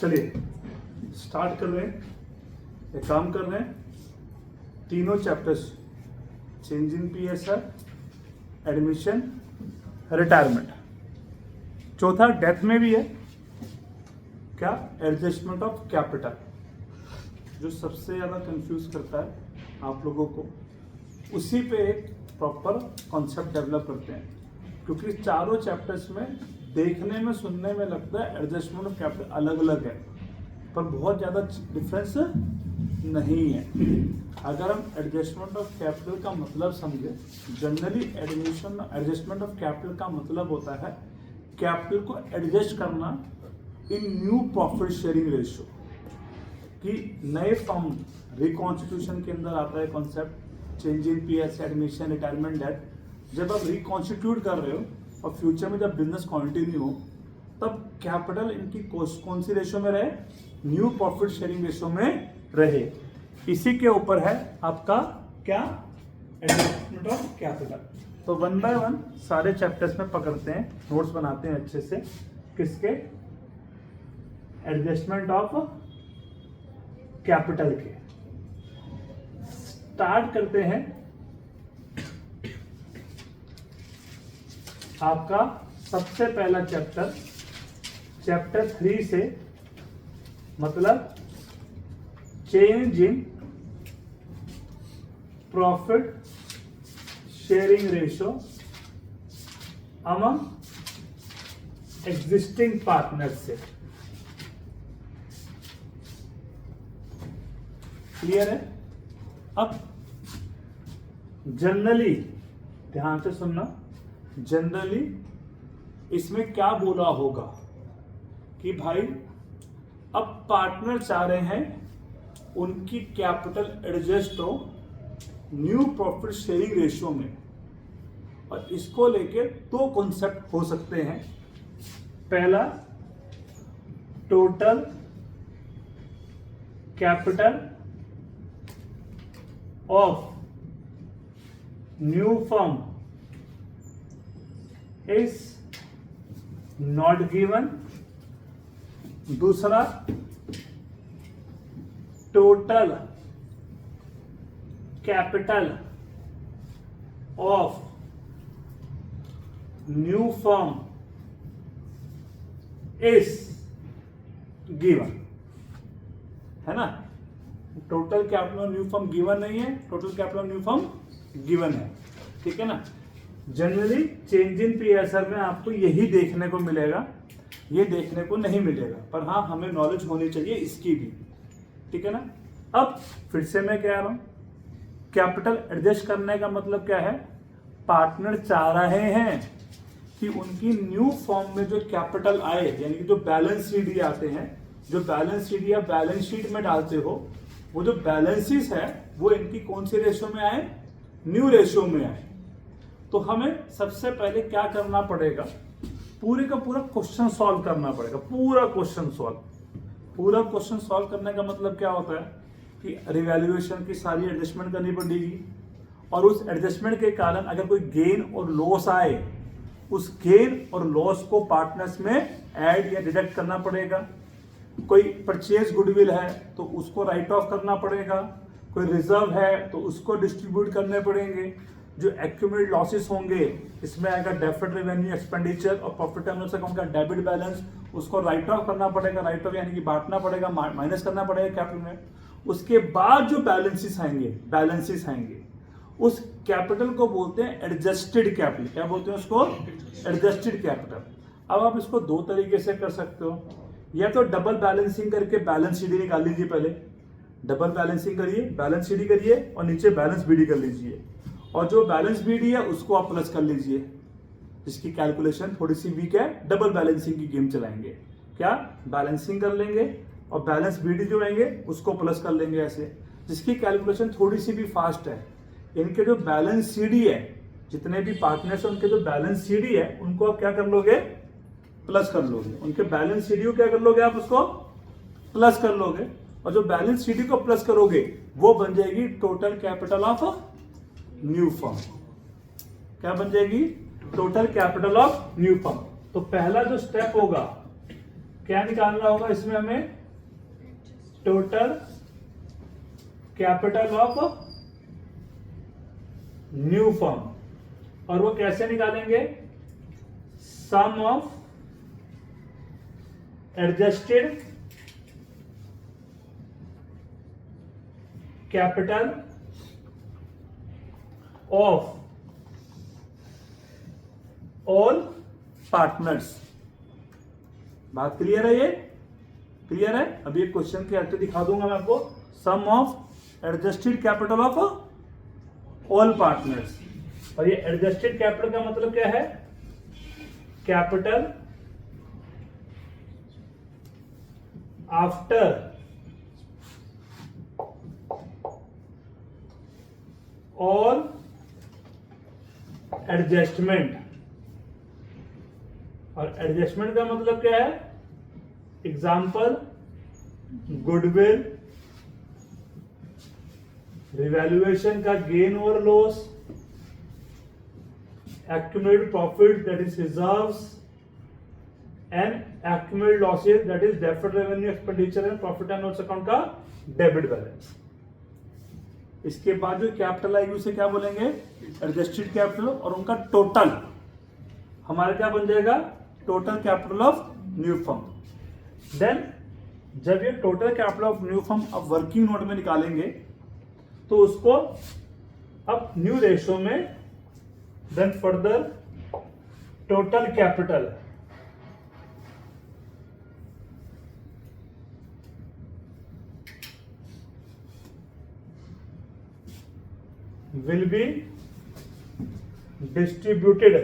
चलिए स्टार्ट कर रहे हैं, एक काम कर रहे हैं, तीनों chapters change in PSR, admission, retirement, चौथा डेथ में भी है क्या, एडजस्टमेंट ऑफ कैपिटल, जो सबसे ज़्यादा कंफ्यूज करता है आप लोगों को। उसी पे एक प्रॉपर कॉन्सेप्ट डेवलप करते हैं, क्योंकि चारों चैप्टर्स में देखने में सुनने में लगता है एडजस्टमेंट ऑफ कैपिटल अलग अलग है, पर बहुत ज़्यादा डिफरेंस नहीं है। अगर हम एडजस्टमेंट ऑफ कैपिटल का मतलब समझे, जनरली एडजस्टमेंट ऑफ कैपिटल का मतलब होता है कैपिटल को एडजस्ट करना इन न्यू प्रॉफिट शेयरिंग रेशियो, कि नए फर्म रिकॉन्स्टिट्यूशन के अंदर आता है concept change in PS, admission, retirement, death. जब आप रिकॉन्स्टिट्यूट कर रहे हो और फ्यूचर में जब बिजनेस कंटिन्यू हो, तब कैपिटल इनकी कौन सी रेशियो में रहे, न्यू प्रॉफिट शेयरिंग रेशियो में रहे। इसी के ऊपर है आपका क्या, एडजस्टमेंट ऑफ कैपिटल। तो वन बाय वन सारे चैप्टर्स में पकड़ते हैं, नोट्स बनाते हैं अच्छे से, किसके, एडजस्टमेंट ऑफ कैपिटल के। स्टार्ट करते हैं आपका सबसे पहला चैप्टर, चैप्टर 3 से, मतलब change in profit sharing ratio among existing partnership. Clear है? अब जनरली ध्यान से सुनना, जनरली इसमें क्या बोला होगा कि भाई अब पार्टनर चाह रहे हैं उनकी कैपिटल एडजस्ट हो न्यू प्रॉफिट शेयरिंग रेशियो में, और इसको लेके दो कॉन्सेप्ट हो सकते हैं। पहला, total capital of new firm is not given. दूसरा, total capital of new firm is given, है ना। Total capital of new firm given नहीं है, total capital of new firm given है, ठीक है ना। जनरली चेंज इन पीएसआर में आपको यही देखने को मिलेगा, ये देखने को नहीं मिलेगा, पर हाँ हमें नॉलेज होनी चाहिए इसकी भी, ठीक है ना। अब फिर से मैं कह रहा हूं, कैपिटल एडजस्ट करने का मतलब क्या है, पार्टनर चाह रहे हैं कि उनकी न्यू फॉर्म में जो कैपिटल आए, यानी कि जो बैलेंस शीट आते हैं, जो बैलेंस शीट या बैलेंस शीट में डालते हो, वो जो बैलेंसेस है वो इनकी कौन सी रेशियो में आए, न्यू रेशियो में आए। तो हमें सबसे पहले क्या करना पड़ेगा, पूरे का पूरा क्वेश्चन सॉल्व करना पड़ेगा, पूरा क्वेश्चन सॉल्व करने का मतलब क्या होता है कि रिवैल्यूएशन की सारी एडजस्टमेंट करनी पड़ेगी, और उस एडजस्टमेंट के कारण अगर कोई गेन और लॉस आए, उस गेन और लॉस को पार्टनर्स में ऐड या डिडक्ट करना पड़ेगा। कोई परचेज गुडविल है तो उसको राइट ऑफ करना पड़ेगा, कोई रिजर्व है तो उसको डिस्ट्रीब्यूट करने पड़ेंगे। जो एक्यूमुलेटेड लॉसेस होंगे, इसमें आएगा डेफर्ड रेवेन्यू, एक्सपेंडिचर और प्रॉफिट एंड लॉस अकाउंट का डेबिट बैलेंस, उसको राइट ऑफ करना पड़ेगा, राइट ऑफ यानी कि बांटना पड़ेगा, माइनस करना पड़ेगा कैपिटल में। उसके बाद जो बैलेंसेस आएंगे उस कैपिटल को बोलते हैं एडजस्टेड कैपिटल। क्या बोलते हैं उसको, एडजस्टेड कैपिटल। अब आप इसको दो तरीके से कर सकते हो, या तो डबल बैलेंसिंग करके बैलेंस शीट निकाल लीजिए, पहले डबल बैलेंसिंग करिए, बैलेंस शीट करिए और नीचे बैलेंस बीडी कर लीजिए, और जो बैलेंस बीडी है उसको आप प्लस कर लीजिए। जिसकी कैलकुलेशन थोड़ी सी वीक है, डबल बैलेंसिंग की गेम चलाएंगे। क्या, बैलेंसिंग कर लेंगे और बैलेंस बीडी जो रहेंगे उसको प्लस कर लेंगे ऐसे। जिसकी कैलकुलेशन थोड़ी सी भी फास्ट है, इनके जो बैलेंस सीडी है, जितने भी पार्टनर्स हैं उनके जो बैलेंस सीडी है उनको आप क्या कर लोगे, प्लस कर लोगे। उनके बैलेंस सीडी को क्या कर लोगे, आप उसको प्लस कर लोगे, और जो बैलेंस सीडी को प्लस करोगे वो बन जाएगी total capital of new firm. क्या बन जाएगी, total capital of new firm. तो पहला जो स्टेप होगा क्या निकालना होगा इसमें हमें? Total capital of new firm, और वो कैसे निकालेंगे? Sum of adjusted capital of all partners. बात क्लियर है? ये क्लियर है? अभी एक क्वेश्चन के आंसर दिखा दूंगा मैं आपको। Sum of adjusted capital of all partners, और ये एडजस्टेड कैपिटल का मतलब क्या है? कैपिटल आफ्टर ऑल एडजस्टमेंट, और एडजस्टमेंट का मतलब क्या है? एग्जाम्पल गुडविल, रिवैल्यूएशन का गेन और loss, accumulated profit that is reserves, and accumulated losses that is deferred revenue expenditure and profit and loss account का डेबिट बैलेंस। इसके बाद जो कैपिटल आएगी उसे क्या बोलेंगे? एडजस्टेड कैपिटल, और उनका टोटल हमारा क्या बन जाएगा? Total capital of new firm. Then जब ये total capital of new firm अब वर्किंग नोट में निकालेंगे तो उसको अब न्यू रेशो में, then further total capital will be distributed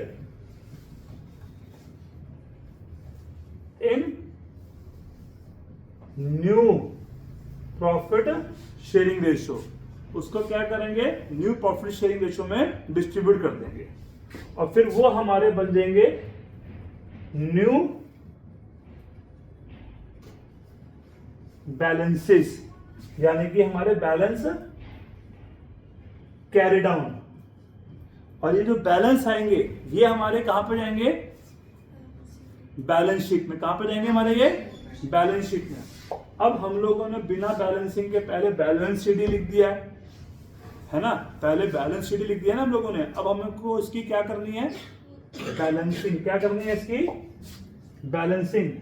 in new profit sharing ratio. उसको क्या करेंगे? न्यू प्रॉफिट शेयरिंग रेशियो में डिस्ट्रीब्यूट कर देंगे, और फिर वो हमारे बन जाएंगे न्यू बैलेंसेस, यानी कि हमारे बैलेंस कैरी डाउन। और ये जो बैलेंस आएंगे ये हमारे कहां पे जाएंगे? बैलेंस शीट में। कहां पे जाएंगे हमारे ये? बैलेंस शीट में। अब हम लोगों ने बिना बैलेंसिंग के पहले बैलेंस शीट ही लिख दिया है ना? पहले बैलेंस शीट ही लिख दिया ना हम लोगों ने। अब हमको इसकी क्या करनी है? बैलेंसिंग। क्या करनी है इसकी? बैलेंसिंग।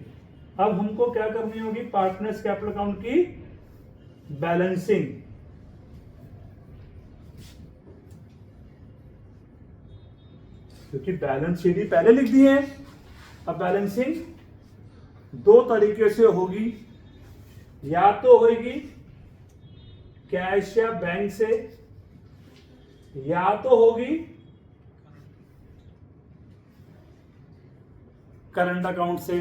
अब हमको क्या करनी होगी? पार्टनर्स कैपिटल अकाउंट की बैलेंसिंग। क्योंकि बैलेंस शीट ही पहले लिख दी है। अब बैलेंसिंग दो तरीके से होगी, या तो होगी कैश या बैंक से, या तो होगी करंट अकाउंट से।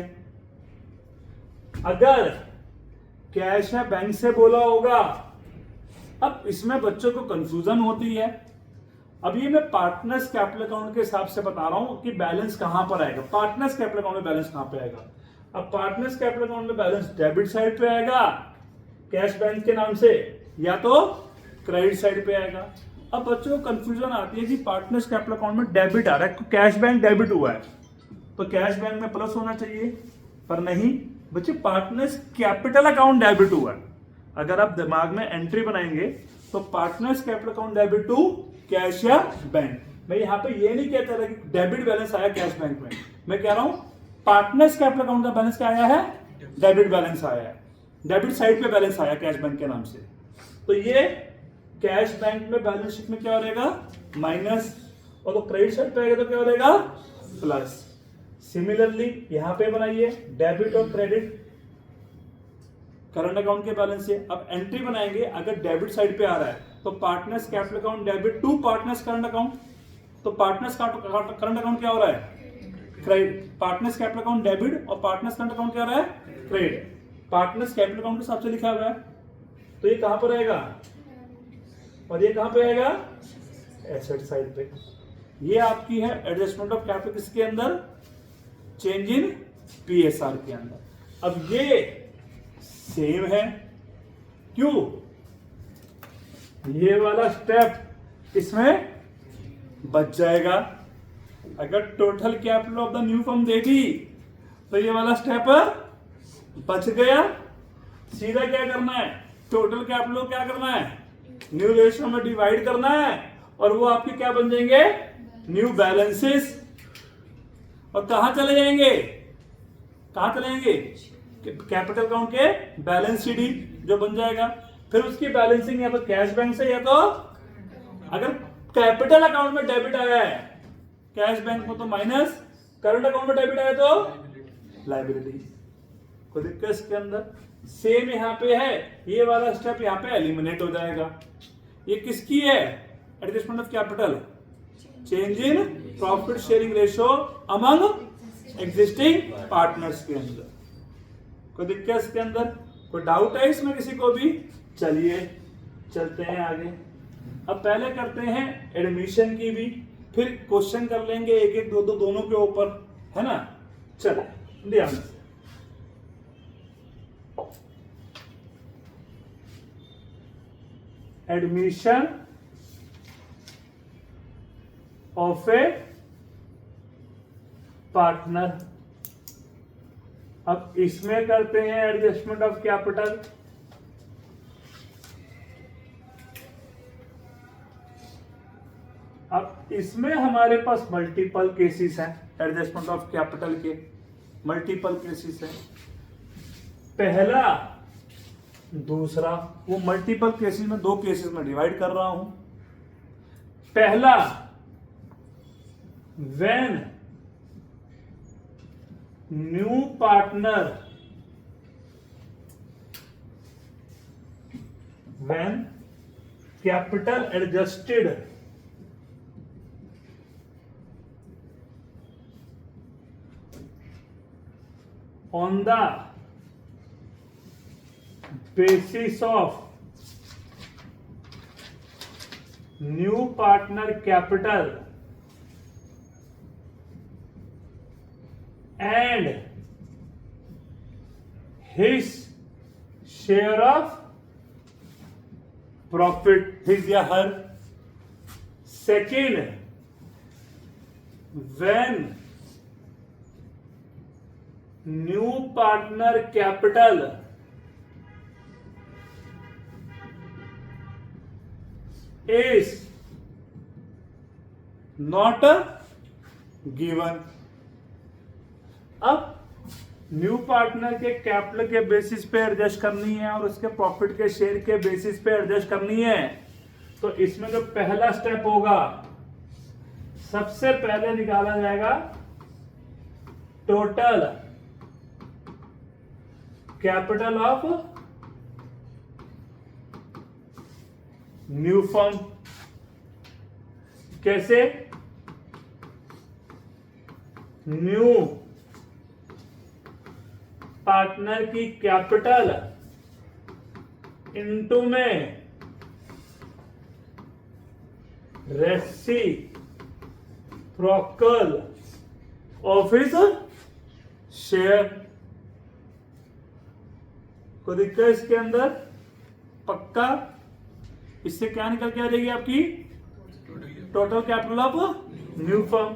अगर कैश या बैंक से बोला होगा, अब इसमें बच्चों को कंफ्यूजन होती है। अब ये मैं पार्टनर्स कैपिटल अकाउंट के हिसाब से बता रहा हूं कि बैलेंस कहां पर आएगा। पार्टनर्स कैपिटल अकाउंट में बैलेंस कहां पे आएगा? अब पार्टनर्स कैपिटल अकाउंट में बैलेंस डेबिट साइड पे आएगा कैश बैंक के नाम से, या तो क्रेडिट साइड पे आएगा। अब बच्चों को कंफ्यूजन आती है कि पार्टनर्स कैपिटल अकाउंट में डेबिट आ रहा है, कैश बैंक डेबिट हुआ है तो कैश बैंक में प्लस होना चाहिए, पर नहीं बच्चे, पार्टनर्स कैपिटल अकाउंट डेबिट हुआ है। अगर आप दिमाग में एंट्री बनाएंगे तो partners capital account debit to cash या बैंक। मैं यहाँ पे ये नहीं कहता था कि डेबिट बैलेंस आया कैश बैंक में, मैं कह रहा हूं पार्टनर्स कैपिटल अकाउंट का बैलेंस क्या आया है? डेबिट बैलेंस आया है, डेबिट साइड पे बैलेंस आया कैश बैंक के नाम से। तो ये कैश बैंक में बैलेंस शीट में क्या हो रहेगा? माइनस, और तो क्रेडिट साइड पे आएगा तो क्या हो रहेगा? प्लस। सिमिलरली यहां पे बनाइए डेबिट और क्रेडिट करंट अकाउंट के बैलेंस से। अब एंट्री बनाएंगे, अगर डेबिट साइड पे आ रहा है तो partners capital account debit to partners current account. तो पार्टनर्स करंट अकाउंट क्या हो रहा है? Credit. Partners capital account debit और पार्टनर्स करंट अकाउंट क्या हो रहा है? क्रेडिट। पार्टनर्स कैपिटल अकाउंट के हिसाब से लिखा हुआ है, तो ये कहां पर आएगा? और ये कहां पे आएगा? एसेट साइड पे। ये आपकी है एडजस्टमेंट ऑफ कैपिटल किसके अंदर? चेंज इन पीएसआर के अंदर। अब ये सेम है, क्यों? ये वाला स्टेप इसमें बच जाएगा। अगर total capital of the new firm देगी तो ये वाला स्टेप बच गया। सीधा क्या करना है, टोटल कैपिटल को क्या करना है, न्यू रेशियो में डिवाइड करना है और वो आपके क्या बन जाएंगे, न्यू बैलेंसेस। और कहां चले जाएंगे, कहां चले जाएंगे, कैपिटल अकाउंट के बैलेंस शीट जो बन जाएगा। फिर उसकी बैलेंसिंग या तो कैश बैंक से या तो अगर कैपिटल अकाउंट में डेबिट आया है कैश बैंक में तो माइनस, करंट अकाउंट में डेबिट आया तो लाइबिलिटी। कोई दिक्कत इसके अंदर, सेम यहां पे है, ये वाला स्टेप यहां पे एलिमिनेट हो जाएगा। ये किसकी है, adjustment of capital, change in profit sharing ratio among existing partners के अंदर। कोई दिक्कत इसके अंदर, कोई डाउट है इसमें किसी को भी? चलिए चलते हैं आगे। अब पहले करते हैं एडमिशन की भी, फिर क्वेश्चन कर लेंगे एक एक दो दो दोनों के ऊपर, है ना। चलो ध्यान से, एडमिशन ऑफ ए पार्टनर। अब इसमें करते हैं एडजस्टमेंट ऑफ कैपिटल। अब इसमें हमारे पास मल्टीपल केसेस हैं, एडजस्टमेंट ऑफ कैपिटल के मल्टीपल केसेस हैं, पहला दूसरा। वो मल्टीपल केसेस में दो केसेस में डिवाइड कर रहा हूं। पहला, when new partner, when capital adjusted on the basis of new partner capital and his share of profit, his या her. Second, when new partner capital is not given। अब new partner के capital के basis पे adjust करनी है और उसके profit के शेयर के बेसिस पे एडजस्ट करनी है। तो इसमें जो पहला स्टेप होगा, सबसे पहले निकाला जाएगा total capital of new firm. कैसे, न्यू पार्टनर की कैपिटल इनटू में रेसिप्रोकल ऑफ हिज शेयर। कोई दिक्कत इसके अंदर? पक्का? इससे क्या निकल के आ जाएगी आपकी total capital of new firm.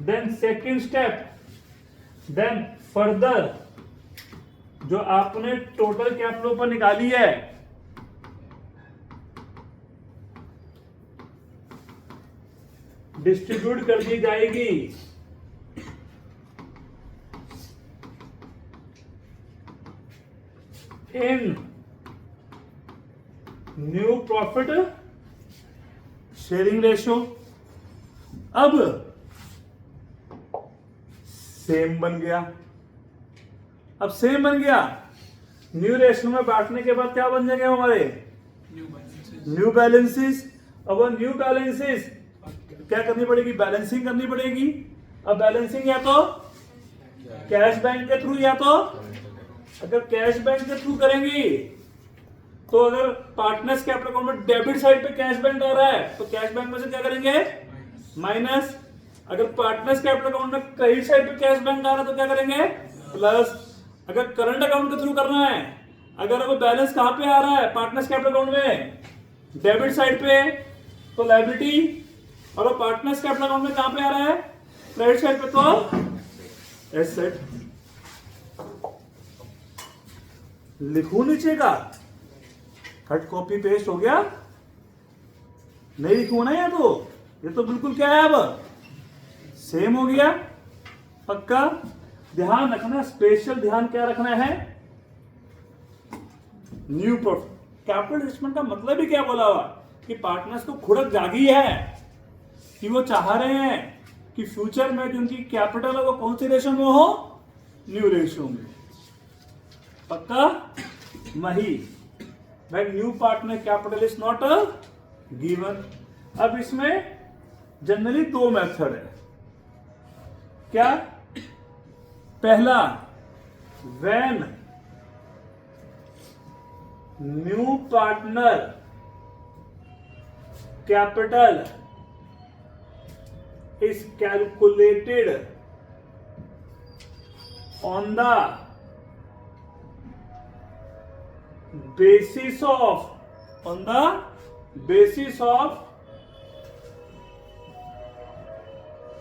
Then second step, then further जो आपने टोटल कैपिटल पर निकाली है डिस्ट्रीब्यूट कर दी जाएगी इन न्यू प्रॉफिट शेयरिंग रेशियो। अब सेम बन गया, अब सेम बन गया, न्यू रेशियो में बांटने के बाद क्या बन जाएंगे हमारे न्यू बैलेंसेस। अब वो न्यू बैलेंसेस क्या करनी पड़ेगी, बैलेंसिंग करनी पड़ेगी। अब बैलेंसिंग या तो कैश बैंक के थ्रू, या तो अगर कैश बैंक के थ्रू करेंगी तो अगर पार्टनर्स कैपिटल अकाउंट में डेबिट साइड पे कैश बैंक आ रहा है तो कैश बैंक में से क्या करेंगे, माइनस। अगर पार्टनर्स कैपिटल अकाउंट में क्रेडिट साइड पे कैश बैंक आ रहा है तो क्या करेंगे, प्लस। अगर करंट अकाउंट के थ्रू करना है, अगर वो बैलेंस कहां पे आ रहा है पार्टनर्स कैपिटल अकाउंट में, डेबिट साइड पे, तो लायबिलिटी। और वो पार्टनर्स कैपिटल अकाउंट में कहां पे आ रहा है, क्रेडिट साइड पे, तो एसेट। लिखू नीचे का, कट कॉपी पेस्ट हो गया, नहीं लिखू ना, ये तो बिल्कुल क्या है, अब सेम हो गया। पक्का ध्यान रखना, स्पेशल ध्यान क्या रखना है, न्यू कैपिटल एडजस्टमेंट का मतलब ही क्या बोला हुआ कि पार्टनर्स को खुड़क जागी है कि वो चाह रहे हैं कि फ्यूचर में जो उनकी कैपिटल है वो कौन सी रेशो में हो, न्यू रेशो में। पक्का वही भाई, new partner capital is not a given. अब इसमें जनरली दो मेथड है। क्या? पहला, when new partner capital is calculated on the basis of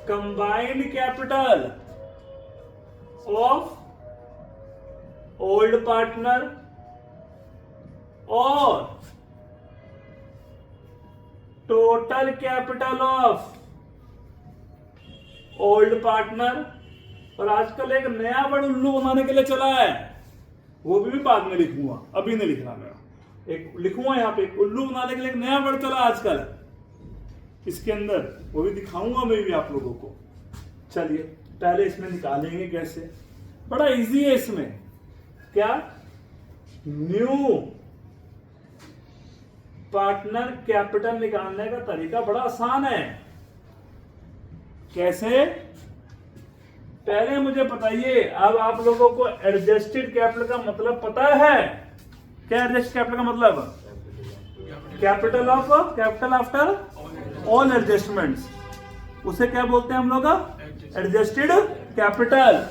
combined capital of old partner or total capital of old partner. और आजकल एक नया वर्ड उल्लू बनाने के लिए चला है, वो भी बाद में लिखूंगा, अभी नहीं लिखना, मैं एक लिखूंगा यहाँ पे, उल्लू बनाने के लिए एक नया वर्ड चला आजकल, इसके अंदर वो भी दिखाऊंगा मैं भी आप लोगों को। चलिए पहले इसमें निकालेंगे कैसे, बड़ा इजी है इसमें। क्या? न्यू पार्टनर कैपिटल निकालने का तरीका बड़ा आसान है। कैसे? पहले मुझे बताइए, अब आप लोगों को एडजस्टेड कैपिटल का मतलब पता है? क्या एडजस्टेड कैपिटल का मतलब? कैपिटल आफ्टर ऑल एडजस्टमेंट्स, उसे क्या बोलते हैं हम लोग? Adjusted capital.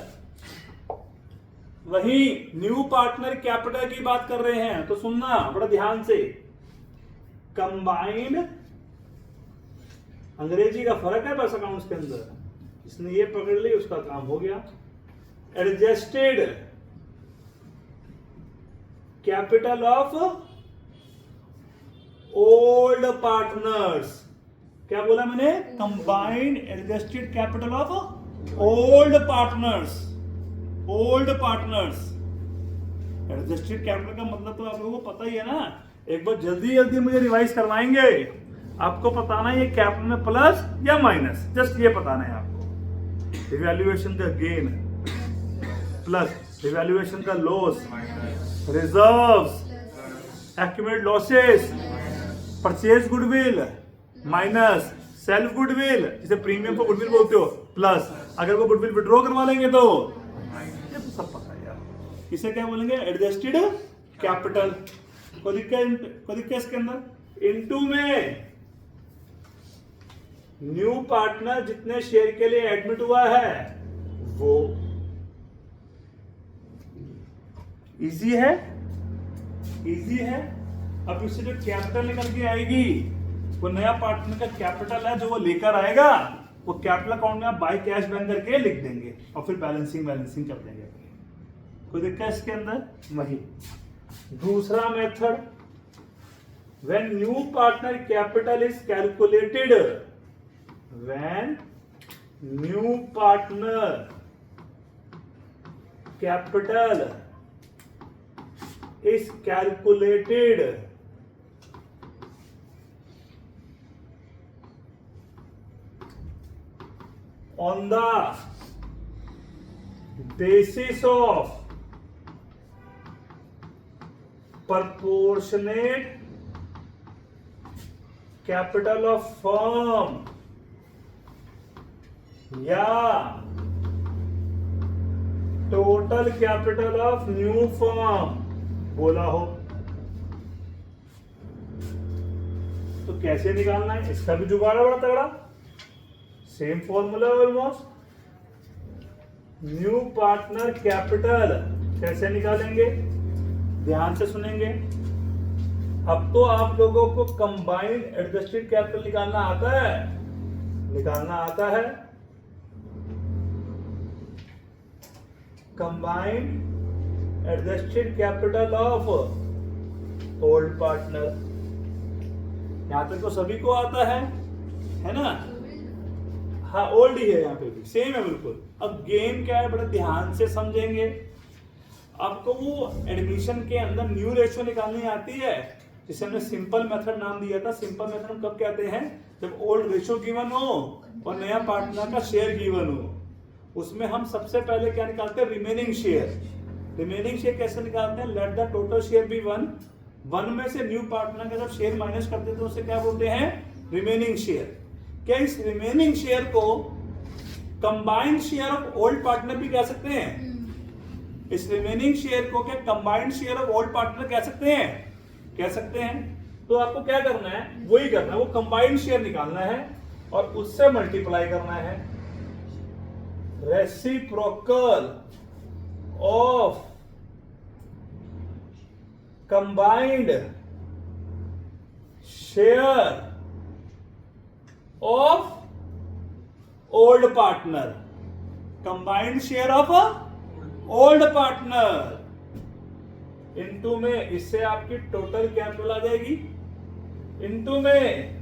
वही न्यू पार्टनर कैपिटल की बात कर रहे हैं, तो सुनना बड़ा ध्यान से। कंबाइंड, अंग्रेजी का फर्क है बस अकाउंट्स के अंदर, इसने ये पकड़ ली, उसका काम हो गया। Adjusted capital of old partners. क्या बोला मैंने? Combined adjusted capital of old partners. Old partners adjusted capital का मतलब तो आप लोगों को पता ही है ना, एक बार जल्दी जल्दी मुझे रिवाइज करवाएंगे। आपको बताना है ये कैपिटल में प्लस या माइनस, जस्ट ये बताना है आपको। इवैल्यूएशन का गेन प्लस इवैल्यूएशन का loss, reserves, accumulated losses, purchase goodwill minus self goodwill, जिसे प्रीमियम को गुडविल बोलते हो, प्लस अगर वो गुडविल विड्रॉ करवा लेंगे तो ये तो सब पता है यार। इसे क्या बोलेंगे? Adjusted capital. को दिक्कत इसके अंदर? इनटू में न्यू पार्टनर जितने शेयर के लिए एडमिट हुआ है वो। इजी है, इजी है। अब इससे जो कैपिटल निकल के आएगी वो नया पार्टनर का कैपिटल है, जो वो लेकर आएगा वो कैपिटल अकाउंट में आप बाय कैश बैंक करके लिख देंगे और फिर बैलेंसिंग कर देंगे। कोई दिक्कत इसके अंदर? वही दूसरा method, when new partner capital is calculated, when new partner capital is calculated on the basis of proportionate capital of firm या total capital of new firm बोला हो, तो कैसे निकालना है? इसका भी जुगाड़ है बड़ा तगड़ा, same formula almost. New partner capital कैसे निकालेंगे? ध्यान से सुनेंगे। अब तो आप लोगों को कंबाइंड एडजस्टेड कैपिटल निकालना आता है, combined adjusted capital of old partner. यहां तक तो सभी को आता है ना? हाँ, ओल्ड ही है, यहाँ पे भी सेम है बिल्कुल। अब गेम क्या है, बड़े ध्यान से समझेंगे। आपको वो एडमिशन के अंदर न्यू रेशियो निकालनी आती है, जिसे हमने सिंपल मेथड नाम दिया था। सिंपल मेथड हम कब कहते हैं, जब ओल्ड रेशियो गिवन हो और नया पार्टनर का शेयर गिवन हो। उसमें हम सबसे पहले क्या निकालते हैं, रिमेनिंग शेयर। रिमेनिंग शेयर कैसे निकालते हैं, let the total share be 1 में से न्यू पार्टनर का जब शेयर माइनस करते हैं तो उसे क्या बोलते हैं, रिमेनिंग शेयर। क्या इस रिमेनिंग शेयर को combined share of old partner भी कह सकते हैं? इस रिमेनिंग शेयर को क्या combined share of old partner कह सकते हैं? कह सकते हैं। तो आपको क्या करना है, वही करना है, वो कंबाइंड शेयर निकालना है और उससे मल्टीप्लाई करना है। Reciprocal of combined share of old partner. Combined share of old partner into में, इससे आपकी टोटल कैपिटल आ जाएगी, इनटू में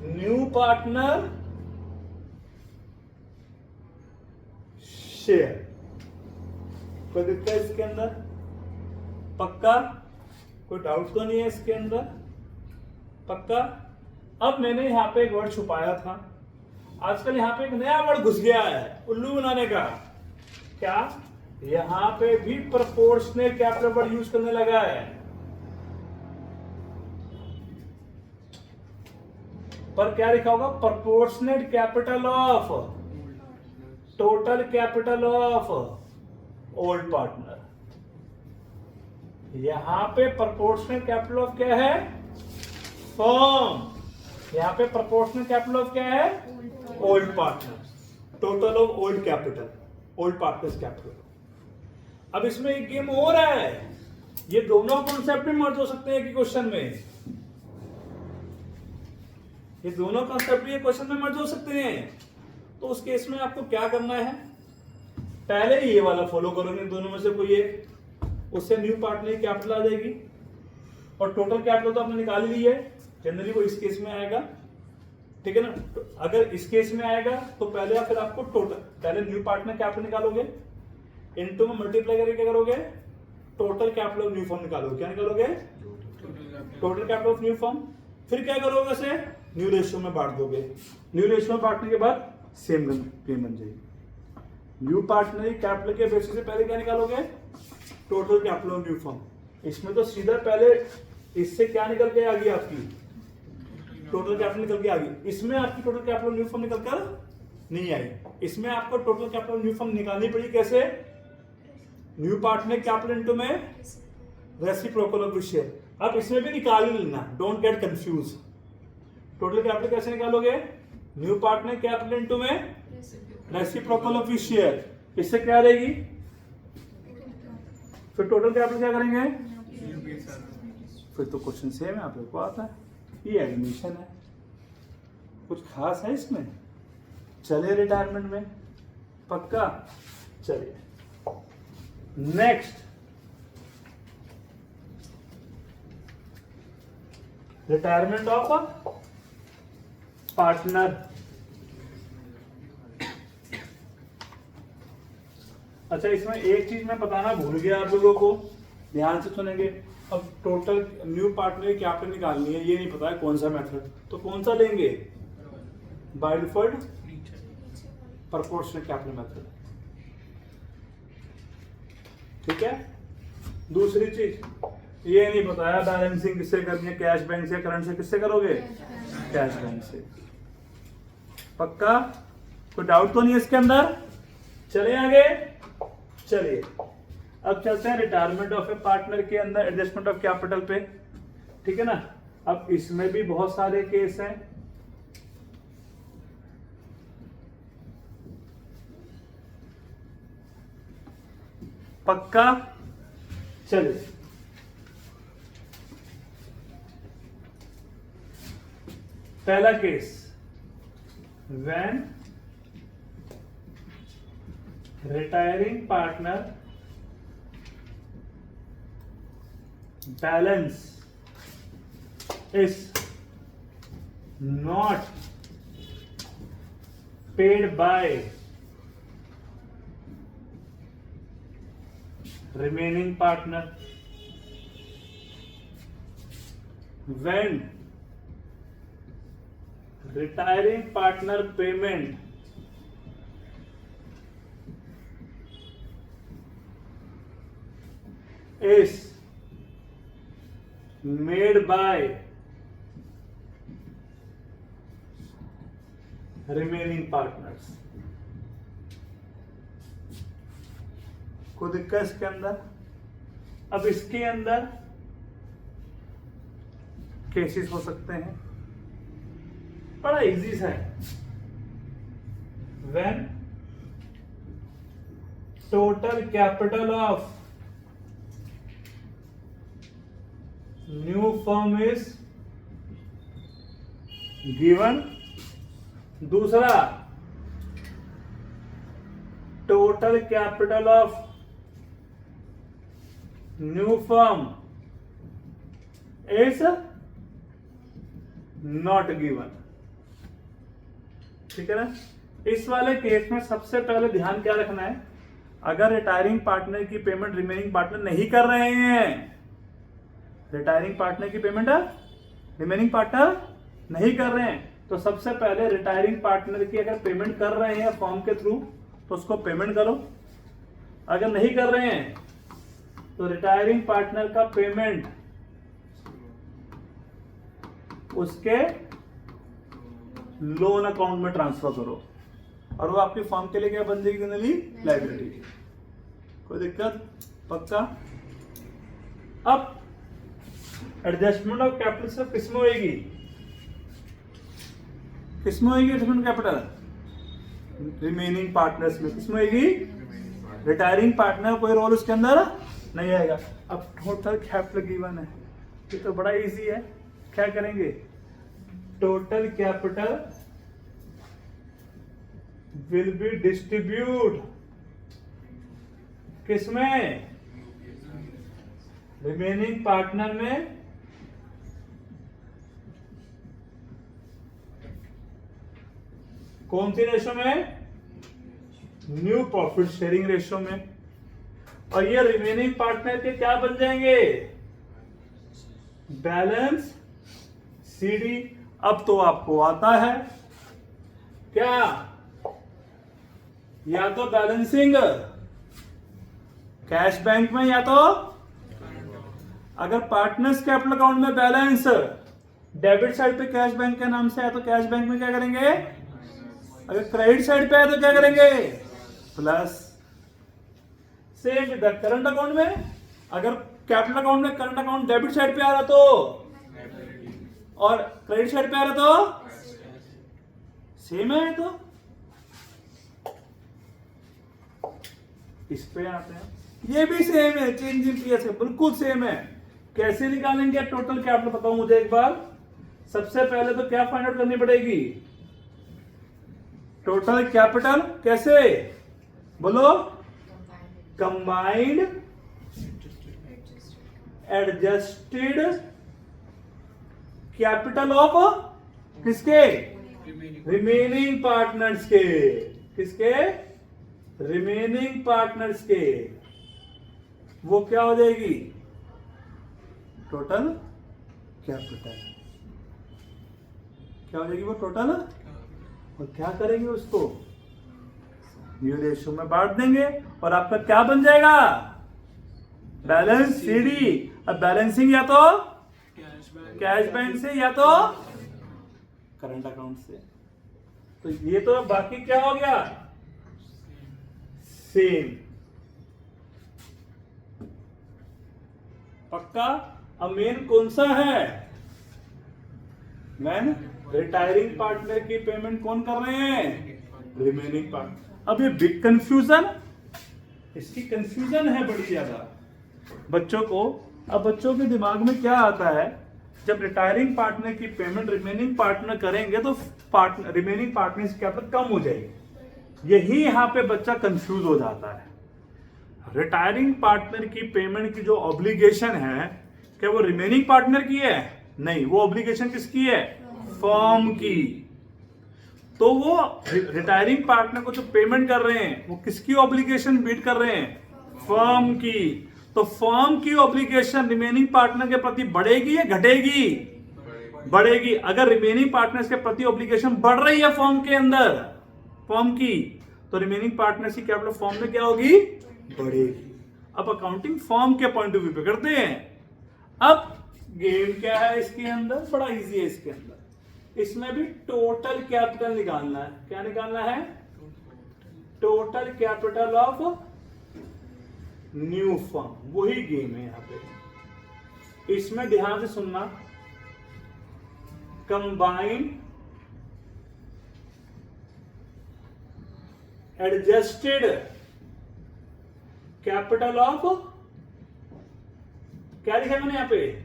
न्यू पार्टनर शेयर। कोई दिक्कत है इसके अंदर? पक्का? कोई डाउट तो नहीं है इसके अंदर? पक्का? अब मैंने यहाँ पे एक वर्ड छुपाया था। आजकल यहाँ पे एक नया वर्ड घुस गया है उल्लू बनाने का। क्या? यहाँ पे भी प्रोपोर्शनल कैपिटल वर्ड यूज करने लगा है। पर क्या लिखा होगा, proportional capital of total capital of old partner. यहां पे प्रोपोर्शनल कैपिटल ऑफ क्या है, फर्म। यहां पे प्रोपोर्शनल कैपिटल ऑफ क्या है, old partner. Total of old capital, old partners capital. अब इसमें एक गेम हो रहा है, ये दोनों कॉन्सेप्ट में मर्ज हो सकते हैं कि क्वेश्चन में, ये दोनों कॉन्सेप्ट भी क्वेश्चन में मर्ज हो सकते हैं। तो उस केस में आपको क्या करना है, पहले ये वाला फॉलो करोगे, दोनों में से कोई एक, उससे न्यू पार्टनर कैपिटल आ जाएगी और टोटल कैपिटल तो आपने निकाल ली है। जनरली वो इस केस में आएगा, ठीक है ना। तो अगर इस केस में आएगा तो पहले फिर आपको टोटल, पहले न्यू पार्टनर कैपिटल निकालोगे, इनटू में मल्टीप्लाई करके क्या करोगे, total capital of new firm निकालोगे। क्या निकालोगे, total capital of new firm. फिर क्या करोगे, उसे न्यू रेशियो में बांट दोगे। न्यू रेशियो में बांटने के बाद सेम गेम बन जाएगी। न्यू पार्टनर कैपिटल के बेसिस से पहले क्या निकालोगे, total capital of new firm. इसमें तो सीधा पहले इससे क्या निकल के आ गई, आपकी टोटल कैपिटल निकल के आ गई। इसमें आपकी total capital of new firm निकल कर नहीं आई। इसमें आपको total capital of new firm निकालनी पड़ी, कैसे, न्यू पार्टनर कैपिटल इनटू में रेसिप्रोकल ऑफ शेयर। अब इसमें भी निकाल ही लेना, don't get confuse. Total capital कैसे निकालोगे, न्यू पार्टनर कैपिटल इनटू में रेसिप्रोकल ऑफ शेयर। इससे क्या रहेगी, फिर टोटल कैपिटल क्या करेंगे, फिर तो क्वेश्चन सेम है, आप लोग को आता है। ये एडमिशन है, कुछ खास है इसमें। चले रिटायरमेंट में, पक्का। चलिए नेक्स्ट, रिटायरमेंट ऑफ पार्टनर। अच्छा, इसमें एक चीज मैं बताना भूल गया आप लोगों को, ध्यान से सुनेंगे। अब टोटल न्यू पार्टनर की कैपिटल निकालनी है, ये नहीं पता है कौन सा मेथड, तो कौन सा लेंगे, by default proportional capital method, ठीक है। दूसरी चीज ये नहीं बताया बैलेंसिंग किससे करनी है, कैश बैंक से, करंट से, किससे करोगे, कैश बैंक से। पक्का, कोई डाउट तो नहीं है इसके अंदर। चले आगे, चलिए अब चलते हैं रिटायरमेंट ऑफ ए पार्टनर के अंदर एडजस्टमेंट ऑफ कैपिटल पे, ठीक है ना। अब इसमें भी बहुत सारे केस हैं। पक्का, चलिए पहला case, when retiring partner balance is not paid by remaining partner when retiring partner payment is made by remaining partners. कोई दिक्कत इसके अंदर? अब इसके अंदर केसेस हो सकते हैं, बड़ा इजी सा है. When total capital of new firm is given. दूसरा, total capital of new firm is not given. ठीक है ना. इस वाले केस में सबसे पहले ध्यान क्या रखना है, अगर रिटायरिंग पार्टनर की पेमेंट रिमेनिंग पार्टनर नहीं कर रहे हैं, रिटायरिंग पार्टनर की पेमेंट रिमेनिंग पार्टनर नहीं कर रहे हैं, तो सबसे पहले रिटायरिंग पार्टनर की अगर पेमेंट कर रहे हैं फॉर्म के थ्रू तो उसको पेमेंट करो. अगर नहीं कर रहे हैं तो रिटायरिंग पार्टनर का पेमेंट उसके लोन अकाउंट में ट्रांसफर करो और वो आपकी फॉर्म के लिए क्या बन जाएगी, जनरली लायबिलिटी. कोई दिक्कत? पक्का. अब एडजस्टमेंट ऑफ कैपिटल सिर्फ किसमें होगी? किसमें होगी एडजस्टमेंट कैपिटल? रिमेनिंग पार्टनर्स में. किसमें होगी? रिटायरिंग पार्टनर कोई रोल उसके अंदर नहीं आएगा. अब टोटल कैपिटल गिवन है, ये तो बड़ा इजी है. क्या करेंगे? Total capital will be distribute किसमें? रिमेनिंग पार्टनर में. कौन सी रेशो में? न्यू प्रॉफिट शेयरिंग रेशो में. और ये रिमेनिंग पार्टनर के क्या बन जाएंगे? Balance CD. अब तो आपको आता है क्या? या तो बैलेंसिंग कैश बैंक में, या तो अगर पार्टनर्स कैपिटल अकाउंट में बैलेंस डेबिट साइड पे कैश बैंक के नाम से है तो कैश बैंक में क्या करेंगे? अगर क्रेडिट साइड पे है तो क्या करेंगे? Plus. Same with current account में, अगर कैपिटल अकाउंट में करंट अकाउंट डेबिट साइड पे आ रहा तो और क्रेडिट साइड पे आ रहा तो सेम है. तो इस पे आते हैं, ये भी सेम है, चेंज इन पीएस है, बिल्कुल सेम है. कैसे निकालेंगे टोटल कैपिटल? बताओ मुझे एक बार. सबसे पहले तो क्या फाइंड आउट करनी पड़ेगी? Total capital. कैसे बोलो? कंबाइंड एडजस्टेड कैपिटल ऑफ किसके? रिमेनिंग पार्टनर्स के. किसके? रिमेनिंग पार्टनर्स के. वो क्या हो जाएगी? Total capital. क्या हो जाएगी वो? टोटल. और क्या करेंगे उसको? न्यू रेशियो में बांट देंगे और आपका क्या बन जाएगा? Balance CD. अब बैलेंसिंग या तो कैश बैंक से या तो करंट अकाउंट से. तो ये तो बाकी क्या हो गया? सेम. पक्का. अब मेन कौन सा है? मैन रिटायरिंग पार्टनर की पेमेंट कौन कर रहे हैं? Remaining partner. अब ये बिग कंफ्यूजन, इसकी कंफ्यूजन है बड़ी ज्यादा बच्चों को. अब बच्चों के दिमाग में क्या आता है, जब रिटायरिंग पार्टनर की पेमेंट रिमेनिंग पार्टनर करेंगे तो रिमेनिंग पार्टनर की कैपिटल कम हो जाएगी. यही यहां पे बच्चा कंफ्यूज हो जाता है. रिटायरिंग पार्टनर की पेमेंट की जो ऑब्लिगेशन है क्या वो रिमेनिंग पार्टनर की है? नहीं, वो ऑब्लिगेशन किसकी है? फर्म की। तो वो रिटायरिंग पार्टनर को जो पेमेंट कर रहे हैं वो किसकी ऑब्लिगेशन मीट कर रहे हैं? फर्म की। तो फर्म की ऑब्लिगेशन रिमेनिंग पार्टनर के प्रति बढ़ेगी या घटेगी? बढ़ेगी। अगर रिमेनिंग पार्टनर्स के प्रति ऑब्लिगेशन बढ़ रही है फर्म के अंदर, फर्म की, तो रिमेनिंग पार्टनर्स की कैपिटल फर्म में क्या होगी? बढ़ेगी। अब अकाउंटिंग फर्म के पॉइंट ऑफ व्यू पे करते हैं। अब गेम क्या है इसके अंदर? बड़ा इजी है इसके अंदर। इसमें भी टोटल कैपिटल निकालना है। क्या निकालना है? Total capital of new firm. वही गेम है यहां पे। इसमें ध्यान से सुनना, कंबाइंड एडजस्टेड कैपिटल ऑफ, क्या लिखा मैंने यहां पे?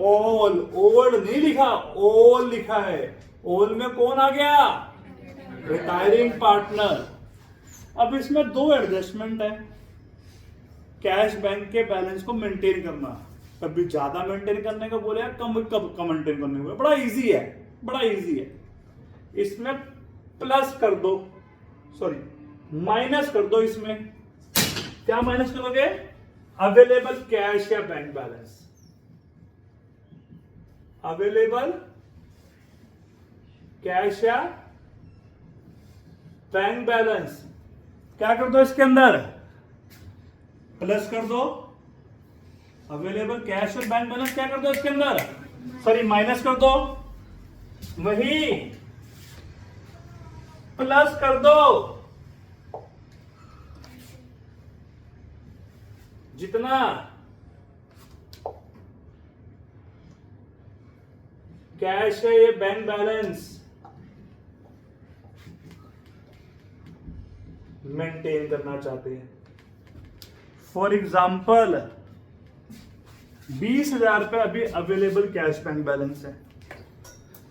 ऑल। ओल्ड नहीं लिखा, ऑल लिखा है। ऑल में कौन आ गया? Retiring partner. अब इसमें दो एडजस्टमेंट है। कैश बैंक के बैलेंस को मेंटेन करना, कभी ज्यादा मेंटेन करने को बोले, कम मेंटेन करने को। बड़ा इजी है, बड़ा इजी है। इसमें प्लस कर दो, सॉरी माइनस कर दो। इसमें क्या माइनस करोगे? अवेलेबल कैश या बैंक बैलेंस। अवेलेबल कैश या बैंक बैलेंस क्या कर दो इसके अंदर? प्लस कर दो। अवेलेबल कैश और बैंक बैलेंस क्या कर दो इसके अंदर? सॉरी माइनस कर दो। वही प्लस कर दो। जितना कैश है ये बैंक बैलेंस मेंटेन करना चाहते हैं। फॉर एग्जाम्पल 20,000 रुपए अभी अवेलेबल कैश बैंक बैलेंस है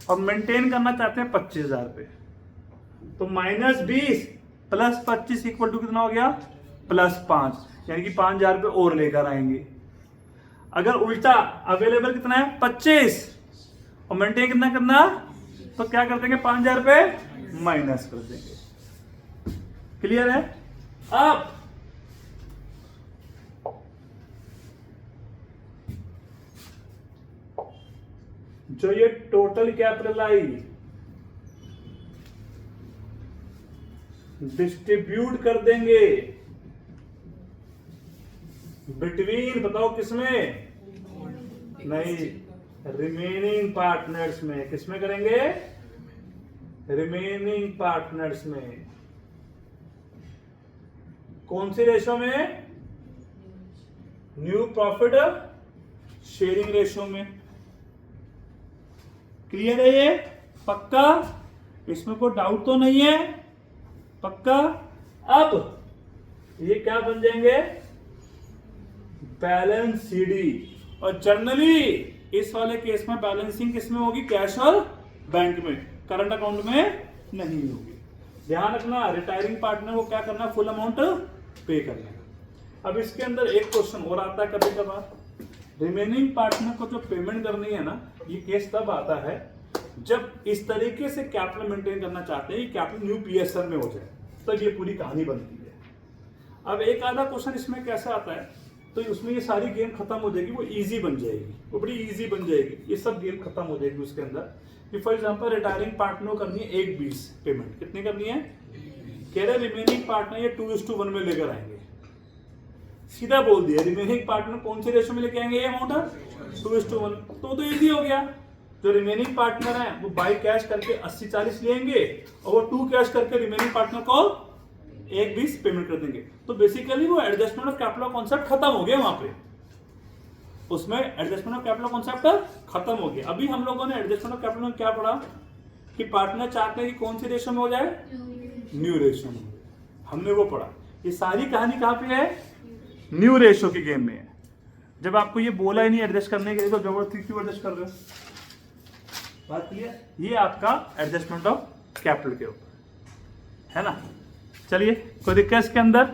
और मेंटेन करना चाहते हैं 25,000 रुपए। तो -20 + 25 इक्वल टू कितना हो गया? +5, यानी कि 5,000 रुपए और लेकर आएंगे। अगर उल्टा अवेलेबल कितना है? 25 और मेंटेन कितना करना, तो क्या कर देंगे? 5,000 रुपए माइनस कर देंगे। क्लियर है? अब जो ये टोटल कैपिटल आई डिस्ट्रीब्यूट कर देंगे बिटवीन, बताओ किसमें? नहीं, रिमेनिंग पार्टनर्स में। किसमें करेंगे? रिमेनिंग पार्टनर्स में। कौन सी रेशो में? न्यू प्रॉफिट शेयरिंग रेशो में। क्लियर है ये? पक्का? इसमें कोई डाउट तो नहीं है? पक्का? अब ये क्या बन जाएंगे? Balance CD. और जनरली इस वाले केस में बैलेंसिंग किसमें होगी? कैश और बैंक में, करंट अकाउंट में नहीं होगी। ध्यान रखना, रिटायरिंग पार्टनर को क्या करना? फुल अमाउंट पे करना। अब इसके अंदर एक क्वेश्चन और आता है कभी कभार, रिमेनिंग पार्टनर को जो पेमेंट करनी है ना, ये केस तब आता है जब इस तरीके से कैपिटल मेंटेन करना चाहते हैं, कैपिटल न्यू पीएसएल में हो जाए, तब ये पूरी कहानी बनती है। अब एक आधा क्वेश्चन इसमें कैसा आता है, तो उसमें ये सारी गेम खत्म हो जाएगी, वो इजी बन जाएगी, वो बड़ी इजी बन जाएगी, ये सब गेम खत्म हो जाएगी उसके अंदर। कि फॉर एग्जांपल रिटायरिंग पार्टनर को करनी है 1/20 पेमेंट। कितनी करनी है? कह रहे रिमेनिंग पार्टनर ये 2:1 में लेकर आएंगे। सीधा बोल दिया, रिमेनिंग पार्टनर कौन से रेशो में लेके आएंगे? ये अमाउंट 2:1। तो इजी हो गया। जो रिमेनिंग पार्टनर है वो बाई कैश करके 80-40 लेंगे और वो 2 कैश करके रिमेनिंग पार्टनर को 1/20 पेमेंट कर देंगे। तो बेसिकली वो एडजस्टमेंट ऑफ कैपिटल कॉन्सेप्ट खत्म हो गया। वहां पे उसमें एडजस्टमेंट ऑफ कैपिटल कॉन्सेप्ट खत्म हो गया। अभी हम लोगों ने एडजस्टमेंट ऑफ कैपिटल में क्या पढ़ा कि पार्टनर चाहते हैं कि कौन सी रेशो में हो जाए? न्यू रेशो में। हमने वो पढ़ा। ये सारी कहानी कहां पे है? न्यू रेशो की गेम में है। जब आपको ये बोला ही नहीं एडजस्ट करने के लिए, तो जबरदस्ती क्यों एडजस्ट कर रहे हो? बात क्लियर? ये आपका एडजस्टमेंट ऑफ कैपिटल के ऊपर है ना। चलिए, कोई दिक्कत इसके अंदर?